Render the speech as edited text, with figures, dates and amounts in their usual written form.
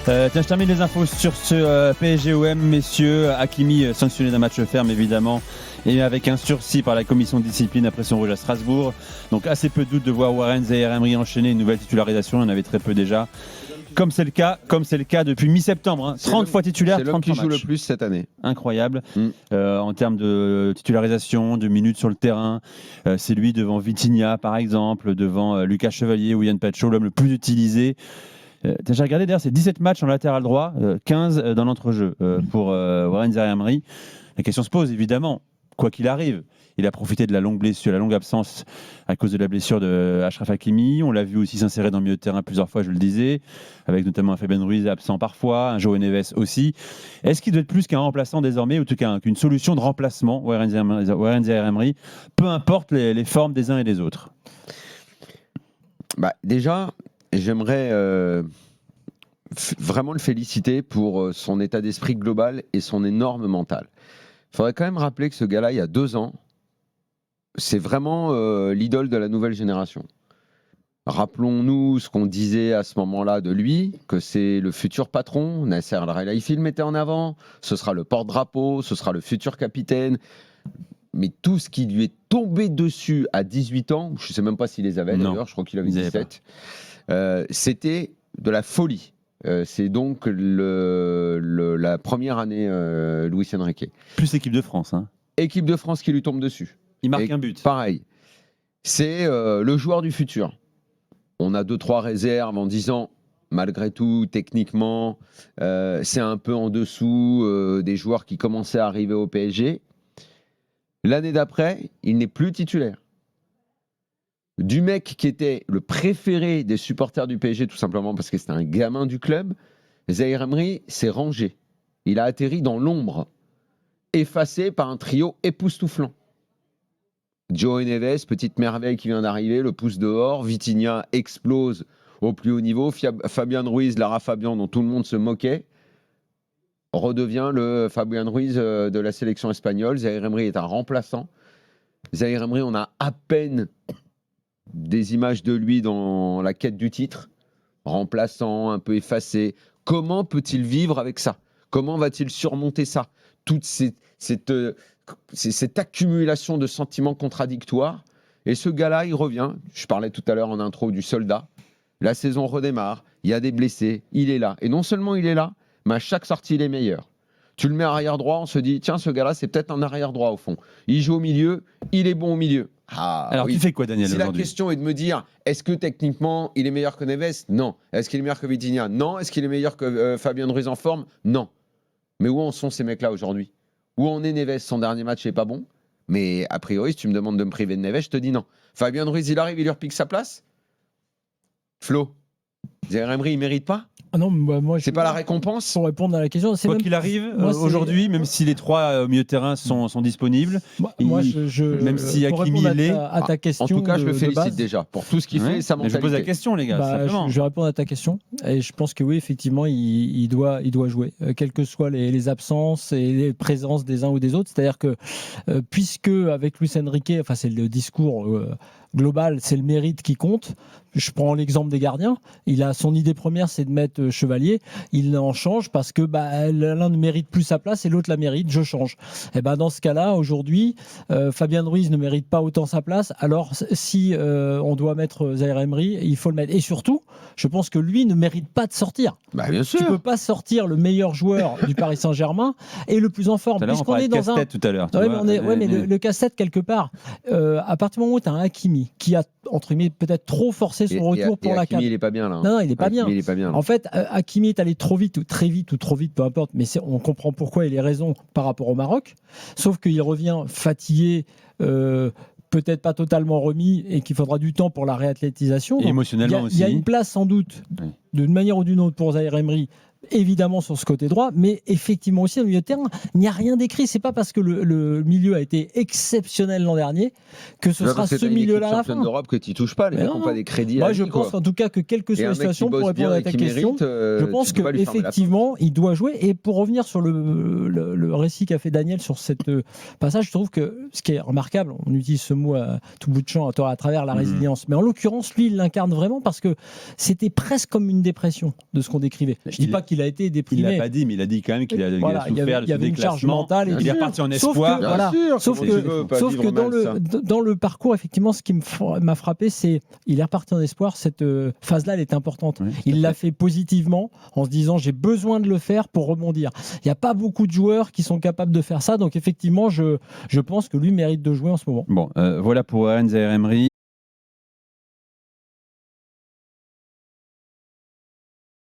Tiens, je termine les infos sur ce PSG-OM, messieurs. Hakimi sanctionné d'un match ferme, évidemment, et avec un sursis par la commission de discipline après son rouge à Strasbourg. Donc assez peu de doute de voir Warren Zaïre-Emery enchaîner une nouvelle titularisation. Il y en avait très peu déjà. Comme c'est le cas depuis mi-septembre. Hein. 30 fois titulaire, 30 matchs. C'est l'homme qui joue matchs. le plus cette année. Incroyable. En termes de titularisation, de minutes sur le terrain, c'est lui devant Vitinha, par exemple, devant Lucas Chevalier ou Yann Pacho, l'homme le plus utilisé. J'ai regardé d'ailleurs, c'est 17 matchs en latéral droit, 15 dans l'entrejeu pour Warren Zaïre-Emery. La question se pose évidemment, quoi qu'il arrive. Il a profité de la longue blessure, la longue absence à cause de la blessure de Achraf Hakimi. On l'a vu aussi s'insérer dans le milieu de terrain plusieurs fois, je le disais, avec notamment un Fabien Ruiz absent parfois, un João Neves aussi. Est-ce qu'il doit être plus qu'un remplaçant désormais, ou en tout cas qu'une solution de remplacement, Warren Zaïre-Emery, peu importe les formes des uns et des autres? Déjà, j'aimerais vraiment le féliciter pour son état d'esprit global et son énorme mental. Il faudrait quand même rappeler que ce gars-là, il y a 2 ans, c'est vraiment l'idole de la nouvelle génération. Rappelons-nous ce qu'on disait à ce moment-là de lui, que c'est le futur patron. Nasser Al-Khelaifi le mettait en avant, ce sera le porte-drapeau, ce sera le futur capitaine. Mais tout ce qui lui est tombé dessus à 18 ans, je ne sais même pas s'il les avait d'ailleurs, je crois qu'il avait 17, c'était de la folie. C'est donc la première année Luis Enrique. Plus équipe de France. Hein. Équipe de France qui lui tombe dessus. Il marque un but. Pareil. C'est le joueur du futur. On a 2-3 réserves en disant, malgré tout, techniquement, c'est un peu en dessous des joueurs qui commençaient à arriver au PSG. L'année d'après, il n'est plus titulaire. Du mec qui était le préféré des supporters du PSG, tout simplement parce que c'était un gamin du club, Zaïre-Emery s'est rangé. Il a atterri dans l'ombre, effacé par un trio époustouflant. João Neves, petite merveille qui vient d'arriver, le pouce dehors. Vitinha explose au plus haut niveau. Fabien Ruiz, Lara Fabian, dont tout le monde se moquait, redevient le Fabien Ruiz de la sélection espagnole. Zaïre-Emery est un remplaçant. Zaïre-Emery, on a à peine des images de lui dans la quête du titre, remplaçant, un peu effacé. Comment peut-il vivre avec ça? Comment va-t-il surmonter ça? Toute cette accumulation de sentiments contradictoires. Et ce gars-là, il revient. Je parlais tout à l'heure en intro du soldat. La saison redémarre, il y a des blessés, il est là. Et non seulement il est là, mais à chaque sortie, il est meilleur. Tu le mets arrière droit, on se dit, tiens, ce gars-là, c'est peut-être un arrière droit au fond. Il joue au milieu, il est bon au milieu. Alors, tu fais quoi, Daniel, si la aujourd'hui? question est de me dire, est-ce que techniquement, il est meilleur que Neves? Non. Est-ce qu'il est meilleur que Vitinha? Non. Est-ce qu'il est meilleur que Fabien Ruiz en forme? Non. Mais où en sont ces mecs-là aujourd'hui? Où en est Neves? Son dernier match n'est pas bon. Mais a priori, si tu me demandes de me priver de Neves, je te dis non. Fabien Ruiz, il arrive, il lui repique sa place? Flo, Zaïre-Emery, il ne mérite pas? Ah non, moi, c'est pas la récompense? Pour répondre à la question, quoi qu'il arrive aujourd'hui, même si les 3 au milieu de terrain sont disponibles, même si Hakimi l'est, à ta question, en tout cas, je le félicite déjà pour tout ce qu'il fait et sa mentalité. Je pose la question, les gars. Je vais répondre à ta question et je pense que oui, effectivement, il doit jouer, quelles que soient les absences et les présences des uns ou des autres. C'est-à-dire que puisque avec Luis Enrique, enfin c'est le discours global, c'est le mérite qui compte. Je prends l'exemple des gardiens. Son idée première, c'est de mettre Chevalier. Il en change parce que l'un ne mérite plus sa place et l'autre la mérite. Je change. Et dans ce cas-là, aujourd'hui, Fabien Ruiz ne mérite pas autant sa place. Alors, si on doit mettre Zaïre-Emery, il faut le mettre. Et surtout, je pense que lui ne mérite pas de sortir. Bien sûr. Tu peux pas sortir le meilleur joueur du Paris Saint-Germain et le plus en forme. Tout à l'heure, on parlait de casse-tête tout à l'heure. Mais le casse-tête quelque part. À partir du moment où tu as un Hakimi qui a entre guillemets peut-être trop forcé son retour pour la CAN. Hakimi, il est pas bien là. Non, il est pas bien. Là. En fait, Hakimi est allé trop vite ou très vite ou trop vite, peu importe. Mais on comprend pourquoi et les raisons par rapport au Maroc. Sauf qu'il revient fatigué. Peut-être pas totalement remis et qu'il faudra du temps pour la réathlétisation. Et émotionnellement aussi. Il y a une place sans doute, d'une manière ou d'une autre, pour Zaïre-Emery, évidemment sur ce côté droit, mais effectivement aussi au milieu de terrain. Il n'y a rien d'écrit. C'est pas parce que le milieu a été exceptionnel l'an dernier que ce sera ce milieu-là à la fin. d'Europe que tu n'y touches pas, les mecs n'ont pas des crédits. Moi, je pense en tout cas que quelle que soit la situation, pour répondre à ta question, je pense qu'effectivement, il doit jouer. Et pour revenir sur le récit qu'a fait Daniel sur cette passage, je trouve que ce qui est remarquable, on utilise ce mot à tout bout de champ à travers la résilience, mais en l'occurrence, lui, il l'incarne vraiment parce que c'était presque comme une dépression de ce qu'on décrivait. Je dis pas qu'il qu'il a été Il déprimé. l'a pas dit, mais il a dit quand même qu'il a Voilà, il y souffert avait- de il y ce avait une charge déclassement. mentale et Il est tout. reparti en Sauf espoir. que, voilà, sauf comment tu veux que, pas sauf vivre que dans, mal, ça. dans le parcours, effectivement, ce qui m'a frappé, c'est il est reparti en espoir. Cette phase-là, elle est importante. Oui, tout à Il l'a fait. fait positivement en se disant j'ai besoin de le faire pour rebondir. Il n'y a pas beaucoup de joueurs qui sont capables de faire ça. Donc effectivement, je pense que lui mérite de jouer en ce moment. Bon, voilà pour Zaïre Emery.